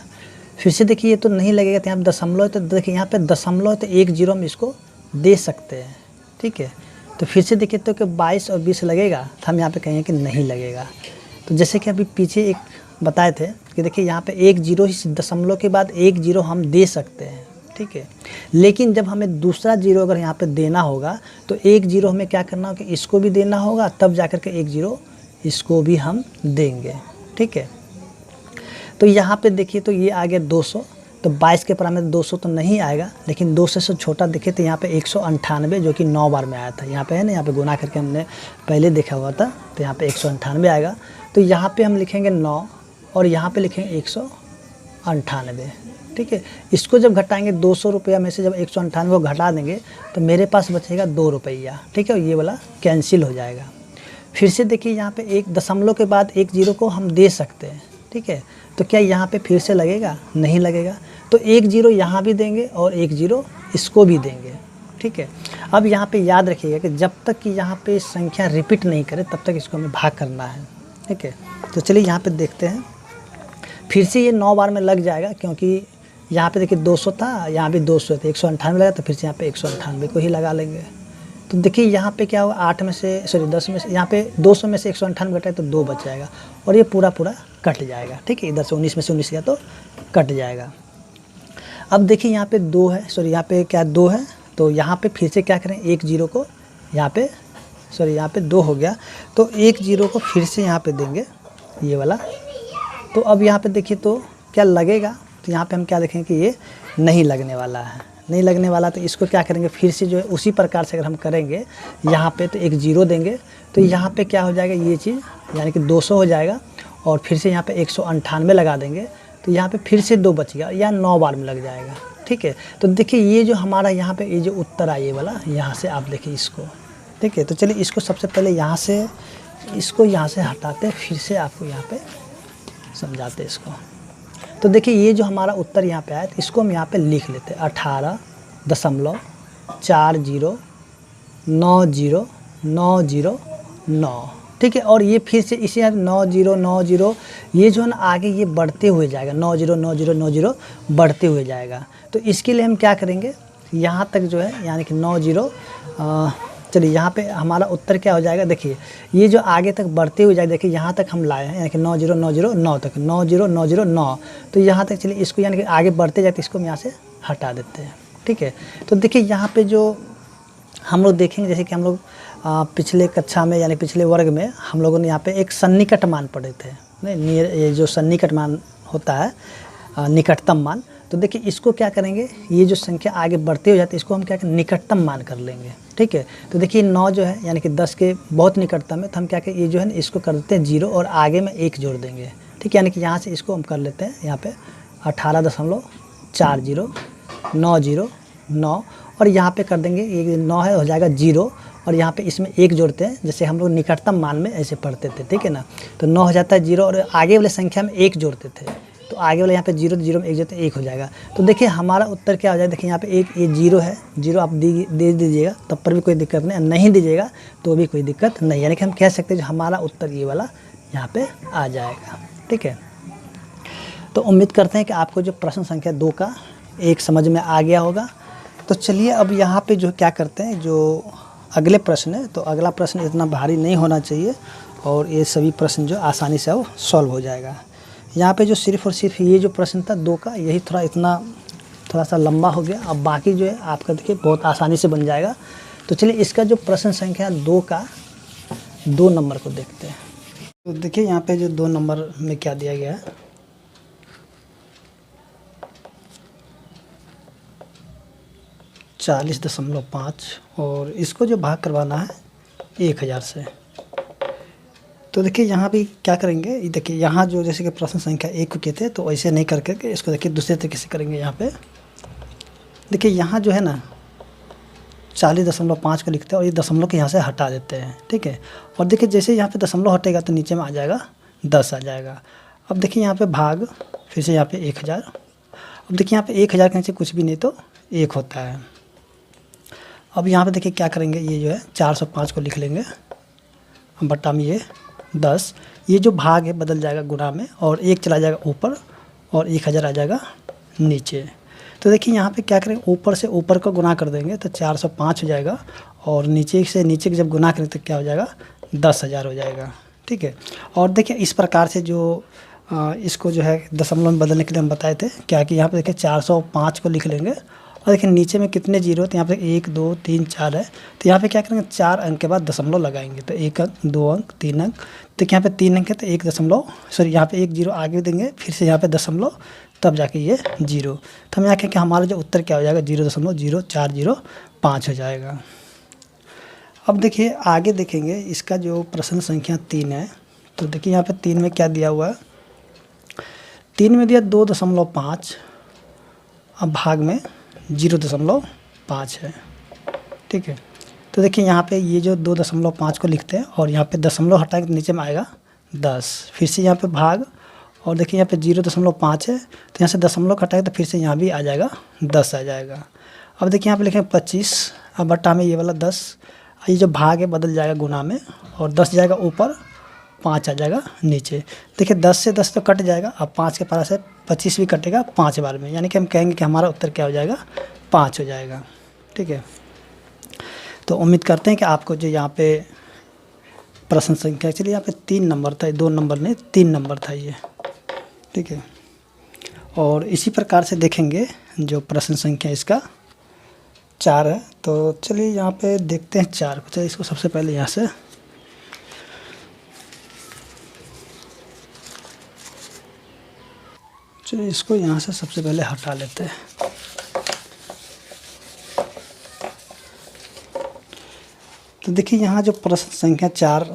फिर से देखिए ये तो नहीं लगेगा, तो यहाँ पे दशमलव, तो देखिए यहाँ पे दशमलव तो 1 0 हम इसको दे सकते हैं, ठीक है। तो फिर से देखिए तो कि 22 और 20 लगेगा, तो हम यहाँ पे कहेंगे कि नहीं लगेगा। तो जैसे कि अभी पीछे एक बताए थे कि देखिए यहाँ पे 1 0 इस दशमलव के बाद 1 0 हम दे सकते हैं, ठीक है। लेकिन जब हमें दूसरा 0 अगर यहाँ पे देना होगा तो 1 0 हमें क्या करना होगा कि इसको भी देना होगा, तब जाकर के 1 0 इसको भी हम देंगे, ठीक है। तो यहाँ पे देखिए तो ये आ गया 200, तो 22 के परां में 200 तो नहीं आएगा, लेकिन 200 से छोटा देखिए तो यहाँ पे 198 जो कि 9 बार में आया था, यहाँ पे है ना, यहाँ पे गुना करके हमने पहले देखा हुआ था, तो यहाँ पे 198 आएगा। तो यहाँ पे हम लिखेंगे 9 और यहाँ पे लिखेंगे 198, ठीक है। इसको जब घटाएंगे 200 रुपया में से जब 198 को घटा देंगे तो मेरे पास बचेगा 2 रुपया, ठीक है, ये वाला कैंसिल हो जाएगा। फिर से देखिए यहाँ पे एक दशमलव के बाद 1 0 को हम दे सकते हैं, ठीक है। तो क्या यहाँ पे फिर से लगेगा, नहीं लगेगा। तो 1 0 यहाँ भी देंगे और 1 0 इसको भी देंगे, ठीक है। अब यहाँ पे याद रखिएगा कि जब तक कि यहाँ पे संख्या रिपीट नहीं करे तब तक इसको हमें भाग करना है, ठीक है। तो चलिए यहाँ पे देखते हैं, फिर से ये 9 बार में लग जाएगा, क्योंकि यहाँ पे देखिए 200 था, यहाँ भी 200 था, 198 लगा, तो फिर से यहाँ पे 198 को ही लगा लेंगे। तो देखिए यहाँ पे क्या होगा, 10 में से यहाँ पे 200 में से 198 घटाए तो 2 बच जाएगा, और ये पूरा कट जाएगा, ठीक है। इधर से 19 में से 19 गया तो कट जाएगा। अब देखिए यहाँ पे 2 है, यहाँ पे क्या 2 है, तो यहाँ पे फिर से क्या करें, 1 0 को यहाँ पे यहाँ पे 2 हो गया, तो 1 0 को फिर से यहाँ पे देंगे ये वाला। तो अब यहाँ पे देखिए तो क्या लगेगा, तो यहाँ पे हम क्या देखेंगे कि ये नहीं लगने वाला है, नहीं लगने वाला। तो इसको क्या करेंगे, फिर से जो है उसी प्रकार से अगर हम करेंगे यहाँ पे तो 1 0 देंगे, तो यहाँ पे क्या हो जाएगा, ये चीज़ यानी कि 200 हो जाएगा, और फिर से यहाँ पे 198 लगा देंगे, तो यहाँ पे फिर से 2 बच गया, या 9 बार में लग जाएगा, ठीक है। तो देखिए ये जो हमारा यहाँ पे ये जो उत्तर आए वाला, यहाँ से आप देखिए इसको, ठीक है। तो चलिए इसको सबसे पहले यहाँ से इसको यहाँ से हटाते, फिर से आपको यहाँ पे समझाते इसको। तो देखिए ये जो हमारा उत्तर यहाँ पे आया, तो इसको हम यहाँ पे लिख लेते हैं 18.40900909, ठीक है। और ये फिर से इसी 9090 ये जो है ना आगे ये बढ़ते हुए जाएगा, 909090 बढ़ते हुए जाएगा। तो इसके लिए हम क्या करेंगे, यहाँ तक जो है यानी कि 90 चलिए यहाँ पे हमारा उत्तर क्या हो जाएगा, देखिए ये जो आगे तक बढ़ते हुए जाएगा, देखिए यहाँ तक हम लाए हैं, यानी कि 90909 तक 90909, तो यहाँ तक चलिए इसको यानी कि आगे बढ़ते जाते इसको हम यहाँ से हटा देते हैं, ठीक है। तो देखिए यहाँ पे जो हम लोग देखेंगे, जैसे कि हम लोग पिछले कक्षा में यानी पिछले वर्ग में हम लोगों ने यहाँ पे एक सन्निकट मान पढ़े थे, नहीं ये जो सन्निकट मान होता है, निकटतम मान। तो देखिए इसको क्या करेंगे, ये जो संख्या आगे बढ़ते हो जाती है इसको हम क्या करें, निकटतम मान कर लेंगे, ठीक है। तो देखिए 9 जो है यानी कि 10 के बहुत निकटतम है, तो हम क्या करें, ये जो है ना इसको कर देते हैं 0 और आगे में 1 जोड़ देंगे, ठीक है। यानी कि यहाँ से इसको हम कर लेते हैं यहाँ पे 18.409009, और यहाँ पे कर देंगे, ये 9 है हो जाएगा 0, और यहाँ पे इसमें 1 जोड़ते हैं, जैसे हम लोग निकटतम मान में ऐसे पढ़ते थे, ठीक है ना। तो 9 हो जाता है 0, और आगे वाले संख्या में 1 जोड़ते थे, तो आगे वाले यहाँ पे 0 में 1 जोड़ते 1 हो जाएगा। तो देखिए हमारा उत्तर क्या हो जाएगा, देखिए यहाँ पे एक ये 0 है, 0 आप दे दीजिएगा तब पर भी कोई दिक्कत नहीं, नहीं दीजिएगा तो भी कोई दिक्कत नहीं, यानी कि हम कह सकते हैं जो हमारा उत्तर ये वाला यहाँ पे आ जाएगा, ठीक है। तो उम्मीद करते हैं कि आपको जो प्रश्न संख्या 2 का एक समझ में आ गया होगा। तो चलिए अब यहाँ पे जो क्या करते हैं, जो अगले प्रश्न है, तो अगला प्रश्न इतना भारी नहीं होना चाहिए और ये सभी प्रश्न जो आसानी से वो सॉल्व हो जाएगा। यहाँ पे जो सिर्फ और सिर्फ ये जो प्रश्न था 2 का, यही थोड़ा सा लंबा हो गया। अब बाकी जो है आपका देखिए बहुत आसानी से बन जाएगा। तो चलिए इसका जो प्रश्न संख्या 2 का 2 नंबर को देखते हैं। तो देखिए यहाँ पे जो 2 नंबर में क्या दिया गया है, 40.5 और इसको जो भाग करवाना है 1000 से। तो देखिए यहाँ भी क्या करेंगे, देखिए यहाँ जो जैसे कि प्रश्न संख्या 1 को कहते हैं, तो ऐसे नहीं करके इसको देखिए दूसरे तरीके से करेंगे। यहाँ पे देखिए यहाँ जो है ना 40.5 को लिखते हैं और ये दशमलव के यहाँ से हटा देते हैं, ठीक है। और देखिए जैसे यहाँ पे दशमलव हटेगा तो नीचे में आ जाएगा 10 आ जाएगा। अब देखिए यहाँ पे भाग, फिर से यहाँ पे 1000। अब देखिए यहाँ पे 1000 के नीचे कुछ भी नहीं तो 1 होता है। अब यहाँ पे देखिए क्या करेंगे, ये जो है 405 को लिख लेंगे बट्टा में ये 10, ये जो भाग है बदल जाएगा गुणा में और 1 चला जाएगा ऊपर और 1000 आ जाएगा नीचे। तो देखिए यहाँ पे क्या करेंगे, ऊपर से ऊपर को गुना कर देंगे तो 405 हो जाएगा और नीचे से नीचे जब गुना करें तो क्या हो जाएगा 10,000 हो जाएगा, ठीक है। और देखिए इस प्रकार से जो इसको जो है दशमलव में बदलने के लिए हम बताए थे क्या कि यहाँ पे देखिए 405 को लिख लेंगे और देखिए नीचे में कितने जीरो, तो यहाँ पे 1 2 3 4 है। तो यहाँ पे क्या करेंगे 4 अंक के बाद दशमलव लगाएंगे, तो 1 अंक 2 अंक 3 अंक। देखिए यहाँ पे 3 अंक है तो 1 दशमलव यहाँ पे 1 जीरो आगे देंगे, फिर से यहाँ पे दशमलव, तब जाके ये 0। तो हम यहाँ कहें कि हमारा जो उत्तर क्या हो जाएगा 0.0405 हो जाएगा। अब देखिए आगे देखेंगे इसका जो प्रश्न संख्या 3 है। तो देखिए यहाँ पे 3 में क्या दिया हुआ है, 3 में दिया 2.5, अब भाग में 0.5 है, ठीक है। तो देखिए यहाँ पे ये जो 2.5 को लिखते हैं और यहाँ पे दशमलव हटाएंगे तो नीचे में आएगा 10, फिर से यहाँ पे भाग और देखिए यहाँ पे 0.5 है तो यहाँ से दशमलव हटाएंगे तो फिर से यहाँ भी आ जाएगा 10 आ जाएगा। अब देखिए यहाँ पे लिखें 25, अब बट्टा में ये वाला 10, ये जो भाग है बदल जाएगा गुना में और 10 जाएगा ऊपर, 5 आ जाएगा नीचे। देखिए 10 से 10 तो कट जाएगा, अब 5 के पास से 25 भी कटेगा 5 बार में, यानी कि हम कहेंगे कि हमारा उत्तर क्या हो जाएगा 5 हो जाएगा, ठीक है। तो उम्मीद करते हैं कि आपको जो यहाँ पे प्रश्न संख्या, चलिए यहाँ पे 3 नंबर था, 2 नंबर नहीं 3 नंबर था ये, ठीक है। और इसी प्रकार से देखेंगे जो प्रश्न संख्या इसका 4 है। तो चलिए यहाँ पे देखते हैं 4 को। चलिए इसको सबसे पहले यहाँ से इसको यहाँ से सबसे पहले हटा लेते हैं। तो देखिए यहाँ जो प्रश्न संख्या 4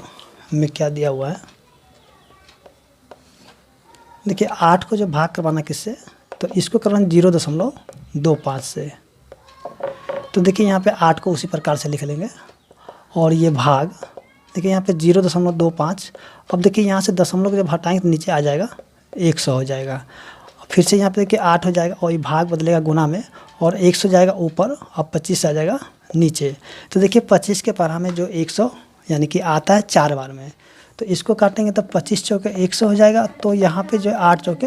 में क्या दिया हुआ है, देखिए 8 को जो भाग करवाना किससे, तो इसको करवाना 0.25 से। तो देखिए यहाँ पे 8 को उसी प्रकार से लिख लेंगे और ये भाग देखिए यहाँ पे 0.25। अब देखिए यहाँ से दशमलव को जब हटाएंगे तो नीचे आ जाएगा 100 हो जाएगा। फिर से यहाँ पे देखिए 8 हो जाएगा और ये भाग बदलेगा गुना में और 100 जाएगा ऊपर और 25 आ जाएगा नीचे। तो देखिए 25 के परा में जो 100 यानी कि आता है 4 बार में, तो इसको काटेंगे तो 25 चौके 100 हो जाएगा। तो यहाँ पे जो 8 चौके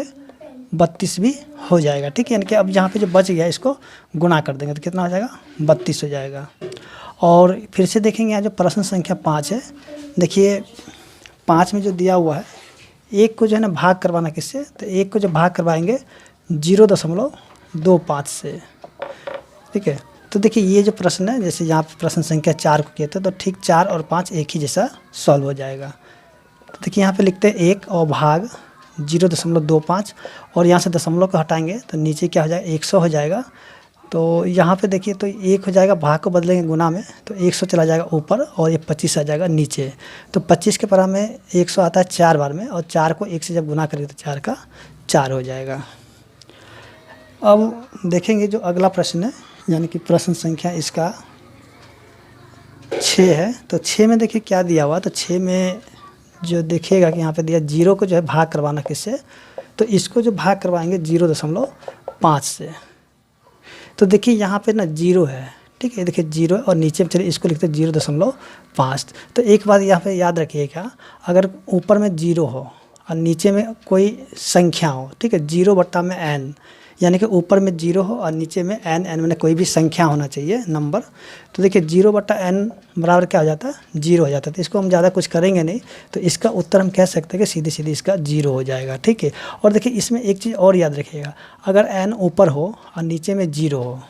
32 भी हो जाएगा, ठीक है। यानी कि अब यहाँ पे जो बच गया इसको गुना कर देंगे तो कितना हो जाएगा 32 हो जाएगा। और फिर से देखेंगे यहाँ जो प्रश्न संख्या 5 है, देखिए 5 में जो दिया हुआ है, 1 को जो है ना भाग करवाना किससे, तो 1 को जो भाग करवाएंगे 0.25 से, ठीक है। तो देखिए ये जो प्रश्न है, जैसे यहाँ पे प्रश्न संख्या 4 को कहते हैं, तो ठीक 4 और 5 एक ही जैसा सॉल्व हो जाएगा। तो देखिए यहाँ पे लिखते हैं 1 और भाग 0.25 और यहाँ से दशमलव को हटाएंगे तो नीचे क्या हो जाएगा 100 हो जाएगा। तो यहाँ पे देखिए तो 1 हो जाएगा, भाग को बदलेंगे गुना में तो 100 चला जाएगा ऊपर और ये 25 आ जाएगा नीचे। तो 25 के परा में 100 आता है 4 बार में और 4 को 1 से जब गुना करेंगे तो 4 का 4 हो जाएगा। अब देखेंगे जो अगला प्रश्न है, यानी कि प्रश्न संख्या इसका 6 है। तो 6 में देखिए क्या दिया हुआ, तो 6 में जो देखिएगा कि यहाँ पे दिया 0 को जो है भाग करवाना किससे, तो इसको जो भाग करवाएंगे 0.5 से। तो देखिए यहाँ पे ना 0 है, ठीक है, देखिए 0 और नीचे में चलिए इसको लिखते हैं 0.5। तो एक बात यहाँ पे याद रखिएगा, अगर ऊपर में 0 हो और नीचे में कोई संख्या हो, ठीक है, 0 बट्टा में n, यानी कि ऊपर में 0 हो और नीचे में n मैंने कोई भी संख्या होना चाहिए नंबर। तो देखिए 0/n बराबर क्या हो जाता है, 0 हो जाता है। तो इसको हम ज़्यादा कुछ करेंगे नहीं, तो इसका उत्तर हम कह सकते हैं कि सीधी सीधी इसका 0 हो जाएगा, ठीक है। और देखिए इसमें एक चीज़ और याद रखिएगा, अगर n ऊपर हो और नीचे में 0 हो,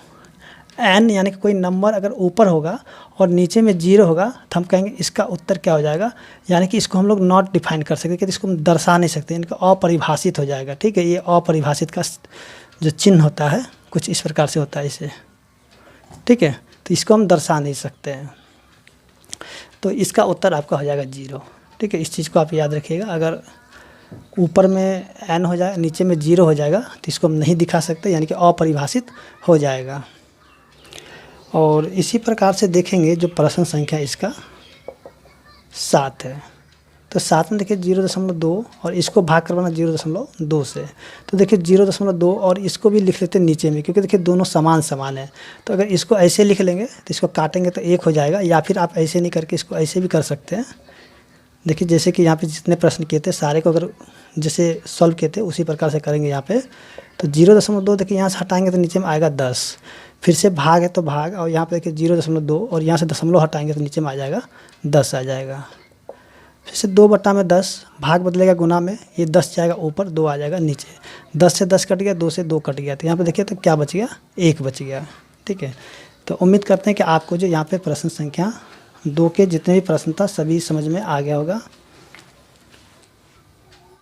n यानी कि कोई नंबर अगर ऊपर होगा और नीचे में 0 होगा, तो हम कहेंगे इसका उत्तर क्या हो जाएगा, यानी कि इसको हम लोग नॉट डिफाइन कर सकते कि इसको हम दर्शा नहीं सकते, इनका अपरिभाषित हो जाएगा, ठीक है। ये अपरिभाषित का जो चिन्ह होता है कुछ इस प्रकार से होता है इसे, ठीक है। तो इसको हम दर्शा नहीं सकते हैं, तो इसका उत्तर आपका हो जाएगा 0, ठीक है। इस चीज़ को आप याद रखिएगा, अगर ऊपर में n हो जाए नीचे में 0 हो जाएगा तो इसको हम नहीं दिखा सकते, यानी कि अपरिभाषित हो जाएगा। और इसी प्रकार से देखेंगे जो प्रश्न संख्या इसका 7 है, तो 7 में देखिए 0.2 और इसको भाग करवाना 0.2 से, तो देखिए 0.2 और इसको भी लिख लेते हैं नीचे में, क्योंकि देखिए दोनों समान है। तो अगर इसको ऐसे लिख लेंगे तो इसको काटेंगे तो 1 हो जाएगा, या फिर आप ऐसे नहीं करके इसको ऐसे भी कर सकते हैं। देखिए जैसे कि यहाँ पे जितने प्रश्न किए थे सारे को अगर जैसे सॉल्व किए थे उसी प्रकार से करेंगे यहाँ पे। तो 0.2 देखिए यहाँ से हटाएंगे तो नीचे में आएगा 10, फिर से भाग है तो भाग, और यहाँ पे देखिए 0.2 और यहाँ से दशमलव हटाएंगे तो नीचे में आ जाएगा 10 आ जाएगा। फिर से 2/10 भाग बदलेगा गुना में, ये 10 जाएगा ऊपर, 2 आ जाएगा नीचे, 10 से 10 कट गया, 2 से 2 कट गया, तो यहाँ पे देखिए तो क्या बच गया, 1 बच गया, ठीक है। तो उम्मीद करते हैं कि आपको जो यहाँ पे प्रश्न संख्या 2 के जितने भी प्रश्न था सभी समझ में आ गया होगा।